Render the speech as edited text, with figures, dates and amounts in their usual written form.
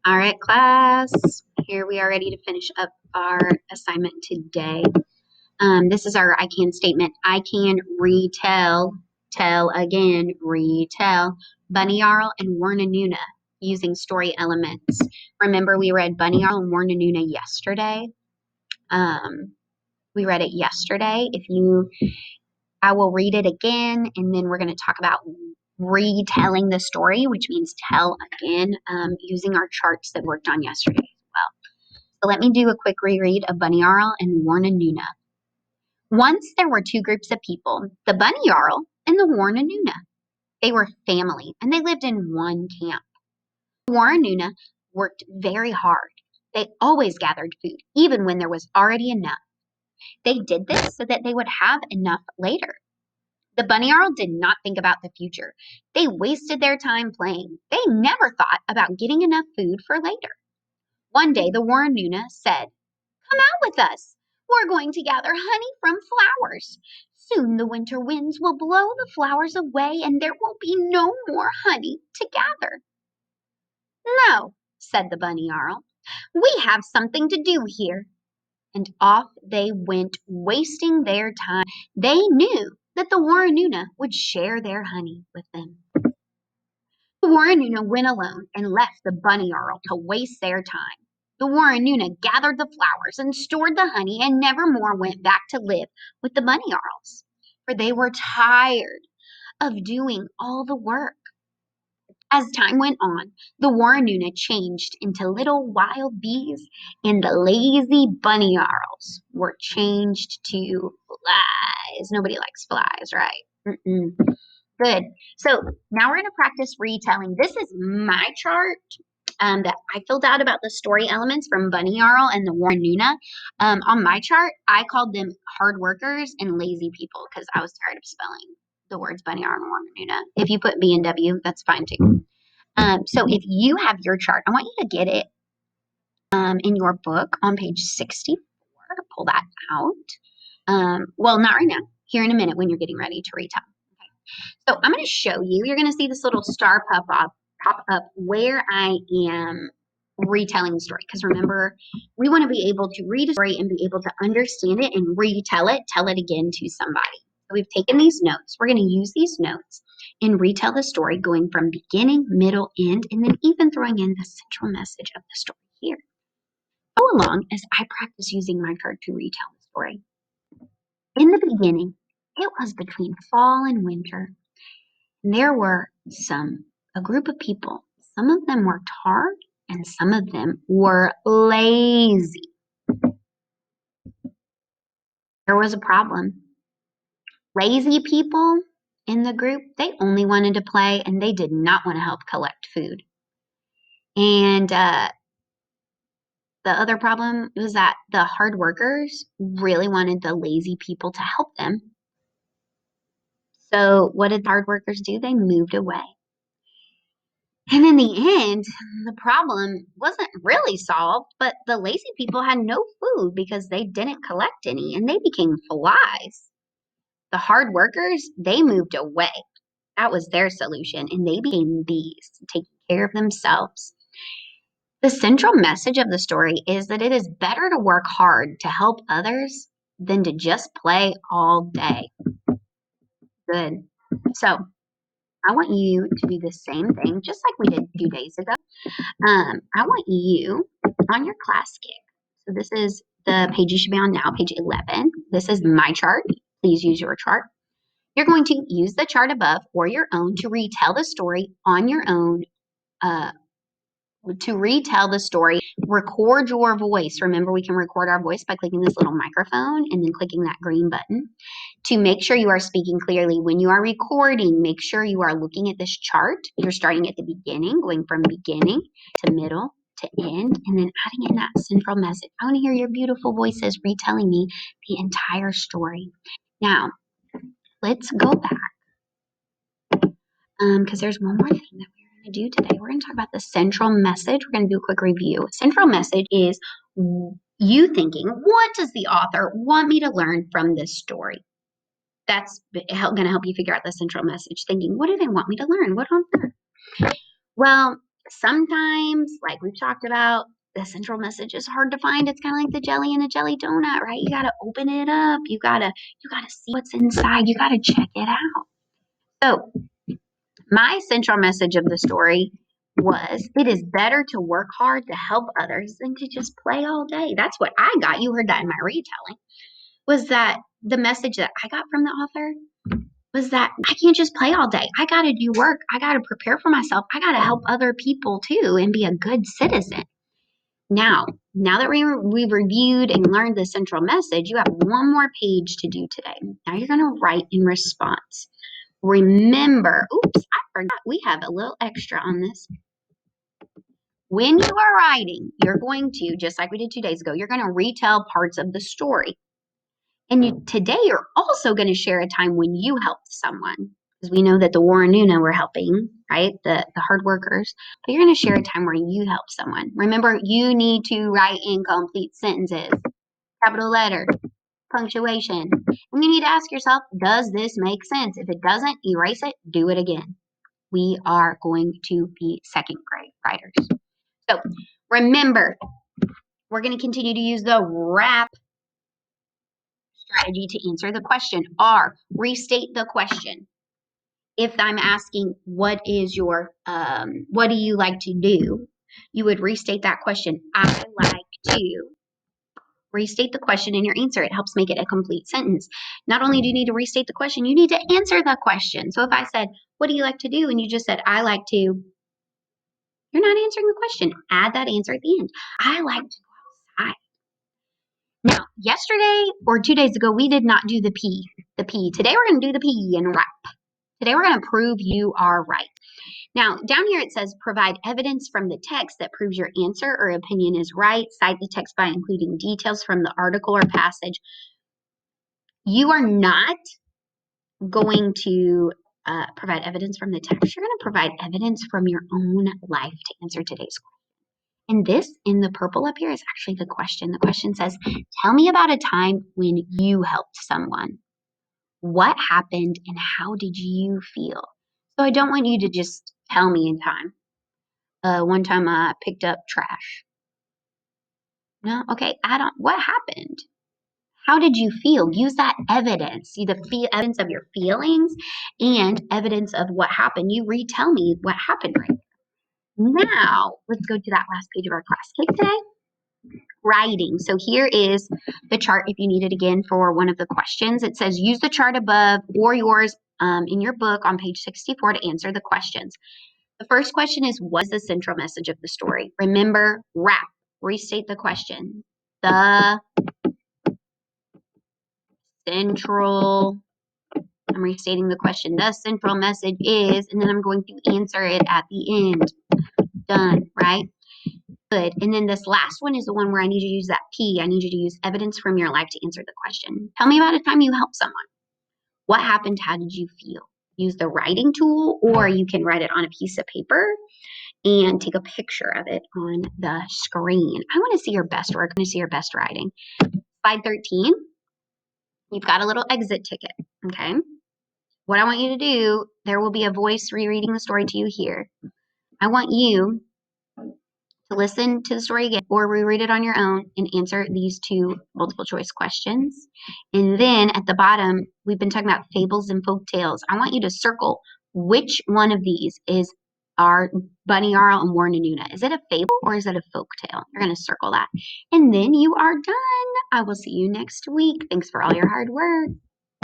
All right, class. Here we are ready to finish up our assignment today. This is our I can statement. I can retell, tell again, retell Bunny Yarl and Warnanuna using story elements. Remember, we read Bunny Yarl and Warnanuna yesterday. We read it yesterday. I will read it again, and then we're going to talk about retelling the story, which means tell again, using our charts that we worked on yesterday as well. So let me do a quick reread of Bunny Yarl and Warnanuna. Once there were two groups of people, the Bunny Yarl and the Warnanuna. They were family, and they lived in one camp. The Warnanuna worked very hard. They always gathered food, even when there was already enough. They did this so that they would have enough later. The Bunny Yarl did not think about the future. They wasted their time playing. They never thought about getting enough food for later. One day, the Warnanuna said, "Come out with us. We're going to gather honey from flowers. Soon the winter winds will blow the flowers away and there will be no more honey to gather." "No," said the Bunny Yarl. "We have something to do here." And off they went, wasting their time. They knew that the Warnanuna would share their honey with them. The Warnanuna went alone and left the Bunny Yarl to waste their time. The Warnanuna gathered the flowers and stored the honey and never more went back to live with the Bunny Yarls, for they were tired of doing all the work. As time went on, the Warnanuna changed into little wild bees, and the lazy Bunny Yarls were changed to flies. Nobody likes flies, right? Good. So now we're going to practice retelling. This is my chart that I filled out about the story elements from Bunny Yarl and the Warnanuna. On my chart, I called them hard workers and lazy people because I was tired of spelling the words Bunny Yarl and Warnanuna. If you put B and W, that's fine too. So if you have your chart, I want you to get it in your book on page 64. Pull that out. Well, not right now. Here in a minute when you're getting ready to retell. So I'm going to show you. You're going to see this little star pop up where I am retelling the story. Because remember, we want to be able to read a story and be able to understand it and retell it, tell it again to somebody. So we've taken these notes. We're going to use these notes and retell the story going from beginning, middle, end, and then even throwing in the central message of the story here. Go along as I practice using my card to retell the story. In the beginning, it was between fall and winter. There were a group of people. Some of them worked hard and some of them were lazy. There was a problem. Lazy people in the group, they only wanted to play and they did not want to help collect food. And the other problem was that the hard workers really wanted the lazy people to help them. So what did the hard workers do? They moved away. And in the end, the problem wasn't really solved, but the lazy people had no food because they didn't collect any and they became flies. The hard workers, they moved away. That was their solution, and they became bees, taking care of themselves. The central message of the story is that it is better to work hard to help others than to just play all day. Good. So I want you to do the same thing, just like we did 2 days ago. I want you on your class gig. So this is the page you should be on now, page 11. This is my chart. Please use your chart. You're going to use the chart above or your own to retell the story on your own. To retell the story, record your voice. Remember, we can record our voice by clicking this little microphone and then clicking that green button. To make sure you are speaking clearly when you are recording, make sure you are looking at this chart. You're starting at the beginning, going from beginning to middle to end, and then adding in that central message. I want to hear your beautiful voices retelling me the entire story. Now, let's go back because there's one more thing that we're going to do today. We're going to talk about the central message. We're going to do a quick review. Central message is you thinking, what does the author want me to learn from this story? That's going to help you figure out the central message. Thinking, what do they want me to learn? What on earth? Well, Sometimes, like we've talked about, the central message is hard to find. It's kind of like the jelly in a jelly donut, right? You got to open it up. You got to see what's inside. You got to check it out. So, my central message of the story was it is better to work hard to help others than to just play all day. That's what I got. You heard that in my retelling. Was that the message that I got from the author? Was that I can't just play all day. I got to do work. I got to prepare for myself. I got to help other people too and be a good citizen. Now that we've reviewed and learned the central message, you have one more page to do today. Now you're going to write in response. Remember, oops, I forgot. We have a little extra on this. When you are writing, you're going to, just like we did 2 days ago, you're going to retell parts of the story. And today you're also going to share a time when you helped someone. Because we know that the Warrenuna were helping, right? The hard workers. But you're going to share a time where you helped someone. Remember, you need to write in complete sentences. Capital letter, punctuation. And you need to ask yourself, does this make sense? If it doesn't, erase it, do it again. We are going to be second grade writers. So remember, we're going to continue to use the WRAP strategy to answer the question. R, restate the question. If I'm asking, what do you like to do? You would restate that question. I like to. Restate the question in your answer. It helps make it a complete sentence. Not only do you need to restate the question, you need to answer the question. So if I said, what do you like to do? And you just said, I like to, you're not answering the question. Add that answer at the end. I like to go outside. Now, yesterday or 2 days ago, we did not do the P. Today we're going to do the P and WRAP. Today we're going to prove you are right. Now, down here it says provide evidence from the text that proves your answer or opinion is right. Cite the text by including details from the article or passage. You are not going to provide evidence from the text. You're going to provide evidence from your own life to answer today's question. And this in the purple up here is actually the question. The question says, tell me about a time when you helped someone. What happened and how did you feel? So I don't want you to just tell me in time. One time I picked up trash. No? Okay, what happened? How did you feel? Use that evidence. See the evidence of your feelings and evidence of what happened. You retell me what happened right there. Now, let's go to that last page of our class kit today. Writing. So here is the chart if you need it again for one of the questions. It says use the chart above or yours in your book on page 64 to answer the questions. The first question is, what is the central message of the story? Remember, WRAP. Restate the question. The central, I'm restating the question. The central message is, and then I'm going to answer it at the end. Done, right? Good. And then this last one is the one where I need you to use that P. I need you to use evidence from your life to answer the question. Tell me about a time you helped someone. What happened? How did you feel? Use the writing tool, or you can write it on a piece of paper and take a picture of it on the screen. I want to see your best work. I want to see your best writing. Slide 13, you've got a little exit ticket, okay? What I want you to do, there will be a voice rereading the story to you here. I want you to listen to the story again or reread it on your own and answer these 2 multiple choice questions. And then at the bottom, we've been talking about fables and folk tales. I want you to circle which one of these is our Bunny Arl and Warrenuna. Is it a fable or is it a folk tale? You're going to circle that. And then you are done. I will see you next week. Thanks for all your hard work.